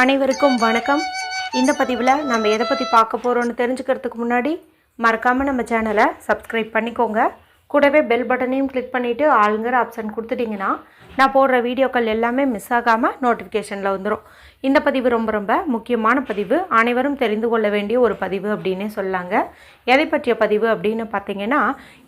அனைவருக்கும் வணக்கம். இந்த பதிவில் நம்ம எதை பற்றி பார்க்க போகிறோன்னு தெரிஞ்சுக்கிறதுக்கு முன்னாடி மறக்காமல் நம்ம சேனலை சப்ஸ்கிரைப் பண்ணிக்கோங்க. கூடவே பெல் பட்டனையும் கிளிக் பண்ணிவிட்டு ஆளுங்கிற ஆப்ஷன் கொடுத்துட்டிங்கன்னா நான் போடுற வீடியோக்கள் எல்லாமே மிஸ் ஆகாமல் நோட்டிஃபிகேஷனில் வந்துடும். இந்த பதிவு ரொம்ப முக்கியமான பதிவு, அனைவரும் தெரிந்து கொள்ள வேண்டிய ஒரு பதிவு அப்படின்னே சொல்லாங்க. எதை பற்றிய பதிவு அப்படின்னு பார்த்தீங்கன்னா,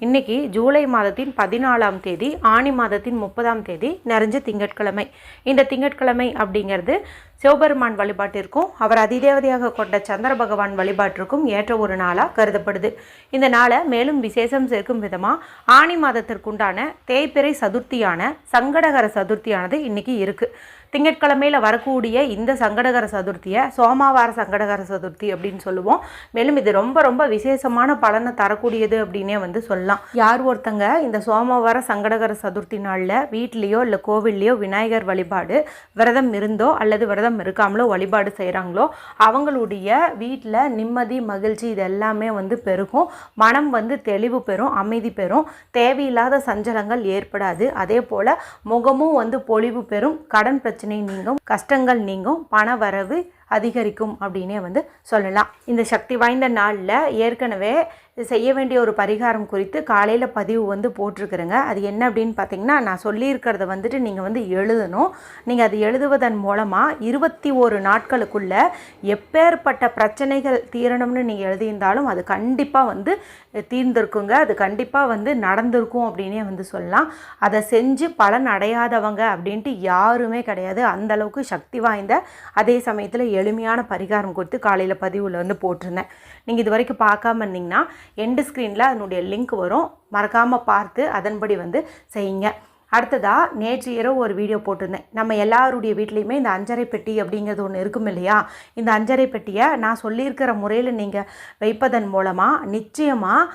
இன்றைக்கி ஜூலை மாதத்தின் 14ஆம் தேதி, ஆனி மாதத்தின் 30ஆம் தேதி நிறைஞ்ச திங்கட்கிழமை. இந்த திங்கட்கிழமை அப்படிங்கிறது சிவபெருமான் வழிபாட்டிற்கும் அவர் அதிதேவதையாக கொண்ட சந்திர பகவான் வழிபாட்டிற்கும் ஏற்ற ஒரு நாளாக கருதப்படுது. இந்த நாளை மேலும் விசேஷம் சேர்க்கும் விதமாக ஆனி மாதத்திற்குண்டான தேய்பிறை சதுர்த்தியான சங்கடகர சதுர்த்தியானது இன்றைக்கி இருக்குது. திங்கட்கிழமையில் வரக்கூடிய இந்த சங்கடகர சதுர்த்தியை சோமவார சங்கடகர சதுர்த்தி அப்படின்னு சொல்லுவோம். மேலும் இது ரொம்ப விசேஷமான பலனை தரக்கூடியது அப்படின்னே சொல்லலாம். யார் ஒருத்தங்க இந்த சோமவார சங்கடகர சதுர்த்தி நாளில் வீட்லேயோ இல்லை கோவில்லையோ விநாயகர் வழிபாடு விரதம் இருந்தோ அல்லது விரதம் இருக்காமலோ வழிபாடு செய்கிறாங்களோ அவங்களுடைய வீட்டில் நிம்மதி மகிழ்ச்சி இது எல்லாமே பெருகும். மனம் தெளிவு பெறும், அமைதி பெறும், தேவையில்லாத சஞ்சலங்கள் ஏற்படாது. அதே போல் முகமும் பொலிவு பெறும், கடன் பிரச்சனை நீங்கும், கஷ்டங்கள் நீங்கும், பண வரவு அதிகரிக்கும் அப்படின்னே சொல்லலாம். இந்த சக்தி வாய்ந்த நாளில் ஏற்கனவே செய்ய வேண்டிய ஒரு பரிகாரம் குறித்து காலையில் பதிவு போட்டிருக்கிறேங்க. அது என்ன அப்படின்னு பார்த்தீங்கன்னா, நான் சொல்லியிருக்கிறத நீங்கள் எழுதணும். நீங்கள் அது எழுதுவதன் மூலமாக 21 நாட்களுக்குள்ளே எப்பேற்பட்ட பிரச்சனைகள் தீரணும்னு நீங்கள் எழுதியிருந்தாலும் அது கண்டிப்பாக தீர்ந்திருக்குங்க. அது கண்டிப்பாக நடந்திருக்கும் அப்படின்னே சொல்லலாம். அதை செஞ்சு பலன் அடையாதவங்க அப்படின்ட்டு யாருமே கிடையாது. அந்தளவுக்கு சக்தி வாய்ந்த அதே சமயத்தில் எளிமையான பரிகாரம் கொடுத்து காலையில் பதிவில் போட்டிருந்தேன். நீங்கள் இது வரைக்கும் பார்க்காம இருந்தீங்கன்னா எண்டு ஸ்க்ரீனில் அதனுடைய லிங்க் வரும், மறக்காமல் பார்த்து அதன்படி செய்யுங்க. அடுத்ததாக நேற்று இரவு ஒரு வீடியோ போட்டிருந்தேன். நம்ம எல்லாருடைய வீட்லேயுமே இந்த அஞ்சரை பெட்டி அப்படிங்கிறது ஒன்று இருக்கும் இல்லையா? இந்த அஞ்சரை பெட்டியை நான் சொல்லியிருக்கிற முறையில் நீங்கள் வைப்பதன் மூலமாக நிச்சயமாக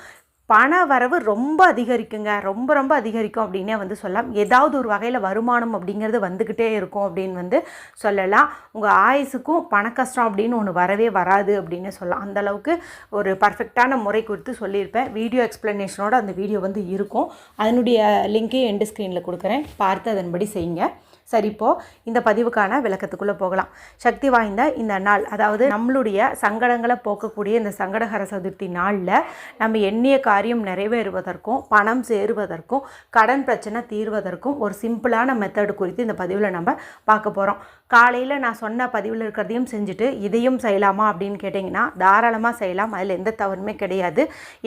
பண வரவு ரொம்ப அதிகரிக்குங்க. ரொம்ப அதிகரிக்கும் அப்படின்னே சொல்லலாம். ஏதாவது ஒரு வகையில் வருமானம் அப்படிங்கிறது வந்துக்கிட்டே இருக்கும் அப்படின்னு சொல்லலாம். உங்கள் ஆயுசுக்கும் பண கஷ்டம் அப்படின்னு ஒன்று வரவே வராது அப்படின்னு சொல்லலாம். அந்தளவுக்கு ஒரு பர்ஃபெக்டான முறை குறித்து சொல்லியிருப்பேன். வீடியோ எக்ஸ்ப்ளனேஷனோட அந்த வீடியோ இருக்கும். அதனுடைய லிங்க்கையும் எண்டு ஸ்க்ரீனில் கொடுக்குறேன், பார்த்து அதன்படி செய்யுங்க. சரி, இப்போது இந்த பதிவுக்கான விளக்கத்துக்குள்ளே போகலாம். சக்தி வாய்ந்த இந்த நாள், அதாவது நம்மளுடைய சங்கடங்களை போக்கக்கூடிய இந்த சங்கடகர சதுர்த்தி நாளில் நம்ம எண்ணிய காரியம் நிறைவேறுவதற்கும் பணம் சேருவதற்கும் கடன் பிரச்சனை தீர்வதற்கும் ஒரு சிம்பிளான மெத்தடு குறித்து இந்த பதிவில் நம்ம பார்க்க போகிறோம். காலையில் நான் சொன்ன பதிவில் இருக்கிறதையும் செஞ்சுட்டு இதையும் செய்யலாமா அப்படின்னு கேட்டிங்கன்னா தாராளமாக செய்யலாம். அதில் எந்த தவறுமே கிடையாது.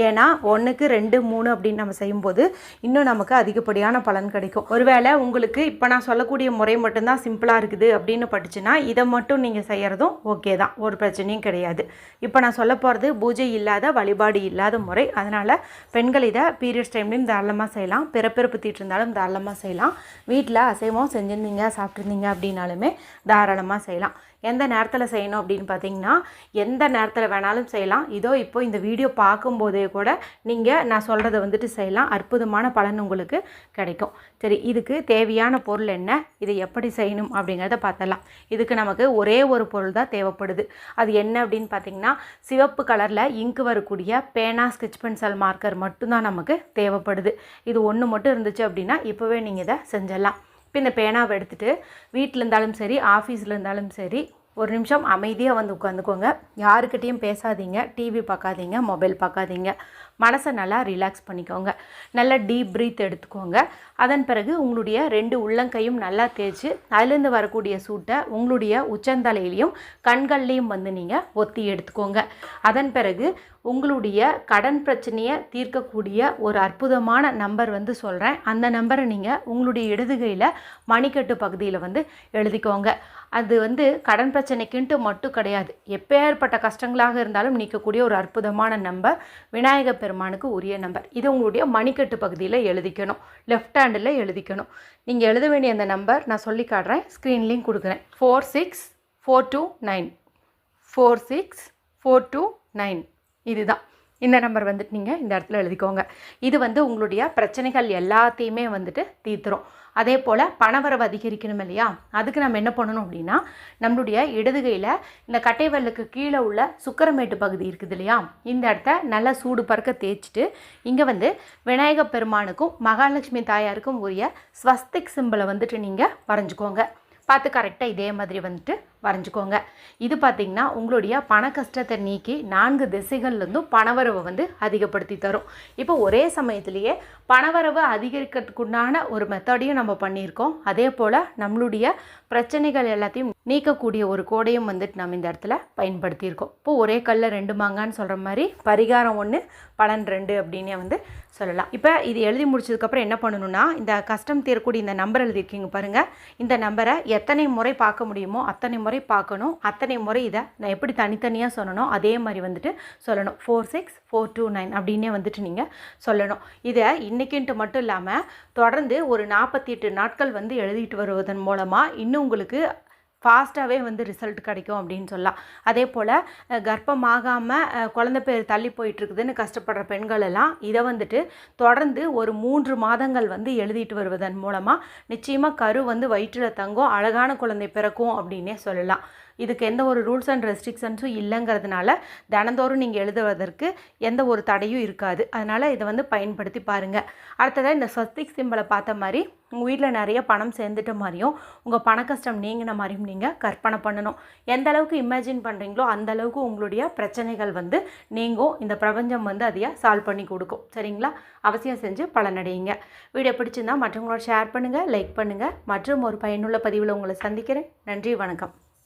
ஏன்னா 1க்கு 2 3 அப்படின்னு நம்ம செய்யும்போது இன்னும் நமக்கு அதிகப்படியான பலன் கிடைக்கும். ஒருவேளை உங்களுக்கு இப்போ நான் சொல்லக்கூடிய முறை மட்டும்தான் சிம்பிளாக இருக்குது அப்படின்னு பட்டுச்சுன்னா இதை மட்டும் நீங்கள் செய்கிறதும் ஓகே தான், ஒரு பிரச்சனையும் கிடையாது. இப்போ நான் சொல்ல போகிறது பூஜை இல்லாத வழிபாடு இல்லாத முறை. அதனால் பெண்கள் இதை பீரியட்ஸ் டைம்லையும் தாராளமாக செய்யலாம், பிறப்பிறப்பு தீட்டு இருந்தாலும் தாராளமாக செய்யலாம். வீட்டில் அசைவம் செஞ்சுருந்தீங்க சாப்பிட்ருந்தீங்க அப்படின்னாலுமே தாராளமாக செய்யலாம். எந்த நேரத்தில் செய்யணும் அப்படின்னு பார்த்தீங்கன்னா எந்த நேரத்தில் வேணாலும் செய்யலாம். இதோ இப்போ இந்த வீடியோ பார்க்கும்போதே கூட நீங்கள் நான் சொல்கிறத செய்யலாம். அற்புதமான பலன் உங்களுக்கு கிடைக்கும். சரி, இதுக்கு தேவையான பொருள் என்ன, இதை எப்படி செய்யணும் அப்படிங்கிறத பார்த்தலாம். இதுக்கு நமக்கு ஒரே ஒரு பொருள் தான் தேவைப்படுது. அது என்ன அப்படின்னு பார்த்தீங்கன்னா, சிவப்பு கலரில் இங்கு வரக்கூடிய பேனா, ஸ்கெட்ச் பென்சில், மார்க்கர் மட்டும்தான் நமக்கு தேவைப்படுது. இது ஒன்று மட்டும் இருந்துச்சு அப்படின்னா இப்போவே நீங்கள் இதை செஞ்சிடலாம். இப்போ இந்த பேனாவை எடுத்துகிட்டு வீட்டில் இருந்தாலும் சரி ஆஃபீஸில் இருந்தாலும் சரி ஒரு நிமிஷம் அமைதியாக உட்காந்துக்கோங்க. யாருக்கிட்டேயும் பேசாதீங்க, டிவி பார்க்காதீங்க, மொபைல் பார்க்காதீங்க. மனசை நல்லா ரிலாக்ஸ் பண்ணிக்கோங்க. நல்லா டீப் ப்ரீத் எடுத்துக்கோங்க. அதன் பிறகு உங்களுடைய 2 உள்ளங்கையும் நல்லா தேய்ச்சி அதுலேருந்து வரக்கூடிய சூட்டை உங்களுடைய உச்சந்தலையிலையும் கண்கள்லேயும் நீங்கள் ஒத்தி எடுத்துக்கோங்க. அதன் பிறகு உங்களுடைய கடன் பிரச்சனையை தீர்க்கக்கூடிய ஒரு அற்புதமான நம்பர் சொல்கிறேன். அந்த நம்பரை நீங்கள் உங்களுடைய இடதுகையில் மணிக்கட்டு பகுதியில் எழுதிக்கோங்க. அது கடன் பிரச்சனைக்குன்ட்டு மட்டும் கிடையாது, எப்பேற்பட்ட கஷ்டங்களாக இருந்தாலும் நீக்கக்கூடிய ஒரு அற்புதமான நம்பர், விநாயகர் பெருமானுக்கு உரிய நம்பர். இது உங்களுடைய மணிக்கட்டு பகுதியில் எழுதிக்கணும், லெஃப்ட் ஹேண்டில் எழுதிக்கணும். நீங்கள் எழுத வேண்டிய அந்த நம்பர் நான் சொல்லி காட்டுறேன், ஸ்க்ரீன்லேயும் கொடுக்குறேன். 46429 46429 இதுதான். இந்த நம்பர் நீங்கள் இந்த இடத்துல எழுதிக்கோங்க. இது உங்களுடைய பிரச்சனைகள் எல்லாத்தையுமே தீர்த்துரும். அதே போல் பணவரவு அதிகரிக்கணும் இல்லையா? அதுக்கு நம்ம என்ன பண்ணணும் அப்படின்னா, நம்மளுடைய இடதுகையில் இந்த கட்டைவல்லுக்கு கீழே உள்ள சுக்கரமேட்டு பகுதி இருக்குது இல்லையா? இந்த இடத்த நல்லா சூடு பறக்க தேய்ச்சிட்டு இங்கே விநாயகர் பெருமானுக்கும் மகாலட்சுமி தாயாருக்கும் உரிய ஸ்வஸ்திக் சிம்பிளை நீங்கள் வரைஞ்சிக்கோங்க. பார்த்து கரெக்டாக இதே மாதிரி வரைஞ்சிக்கோங்க. இது பார்த்திங்கன்னா உங்களுடைய பண கஷ்டத்தை நீக்கி 4 திசைகள்லேருந்தும் பணவரவை வந்து அதிகப்படுத்தி தரும். இப்போ ஒரே சமயத்திலேயே பணவரவை அதிகரிக்கிறதுக்குண்டான ஒரு மெத்தடையும் நம்ம பண்ணியிருக்கோம். அதே போல் நம்மளுடைய பிரச்சனைகள் எல்லாத்தையும் நீக்கக்கூடிய ஒரு கோடையும் வந்துட்டு நம்ம இந்த இடத்துல பயன்படுத்தியிருக்கோம். இப்போது ஒரே கல்ல 2 மாங்கான்னு சொல்கிற மாதிரி பரிகாரம் 1 பலன் 2 அப்படின்னே வந்து சொல்லலாம். இப்போ இது எழுதி முடிச்சதுக்கப்புறம் என்ன பண்ணணும்னா, இந்த கஷ்டம் தீரக்கூடிய இந்த நம்பர் எழுதியிருக்கீங்க பாருங்கள், இந்த நம்பரை எத்தனை முறை பார்க்க முடியுமோ அத்தனை முறை பார்க்கணும். அத்தனை முறை இதை நான் எப்படி தனித்தனியாக சொல்லணும் அதே மாதிரி வந்துட்டு சொல்லணும். 46429 அப்படின்னே வந்துட்டு நீங்கள் சொல்லணும். இதை இன்றைக்கின்ட்டு மட்டும் இல்லாமல் தொடர்ந்து ஒரு 48 நாட்கள் வந்து எழுதிட்டு வருவதன் மூலமாக இன்னும் உங்களுக்கு ஃபாஸ்ட்டாகவே வந்து ரிசல்ட் கிடைக்கும் அப்படின்னு சொல்லலாம். அதே போல் கர்ப்பமாகாமல் குழந்தை பேர் தள்ளி போயிட்டுருக்குதுன்னு கஷ்டப்படுற பெண்கள் எல்லாம் இதை வந்துட்டு தொடர்ந்து ஒரு 3 மாதங்கள் வந்து எழுதிட்டு வருவதன் மூலமாக நிச்சயமாக கரு வந்து வயிற்றில் தங்கும், அழகான குழந்தை பிறக்கும் அப்படின்னே சொல்லலாம். இதுக்கு எந்த ஒரு ரூல்ஸ் அண்ட் ரெஸ்ட்ரிக்ஷன்ஸும் இல்லைங்கிறதுனால தினந்தோறும் நீங்கள் எழுதுவதற்கு எந்த ஒரு தடையும் இருக்காது. அதனால் இதை வந்து பயன்படுத்தி பாருங்கள். அடுத்ததாக இந்த ஸ்வஸ்திக் சிம்பலை பார்த்த மாதிரி உங்கள் வீட்டில் நிறைய பணம் சேர்ந்துட்ட மாதிரியும் உங்கள் பண கஷ்டம் நீங்கின மாதிரியும் நீங்கள் கற்பனை பண்ணணும். எந்த அளவுக்கு இமேஜின் பண்ணுறீங்களோ அந்த அளவுக்கு உங்களுடைய பிரச்சனைகள் வந்து நீங்கும். இந்த பிரபஞ்சம் வந்து அதையே சால்வ் பண்ணி கொடுக்கும். சரிங்களா? அவசியம் செஞ்சு பலனடையுங்க. வீடியோ பிடிச்சிருந்தால் மற்றவங்களோட ஷேர் பண்ணுங்கள், லைக் பண்ணுங்கள். மற்றும் ஒரு பயனுள்ள பதிவில் உங்களை சந்திக்கிறேன். நன்றி, வணக்கம்.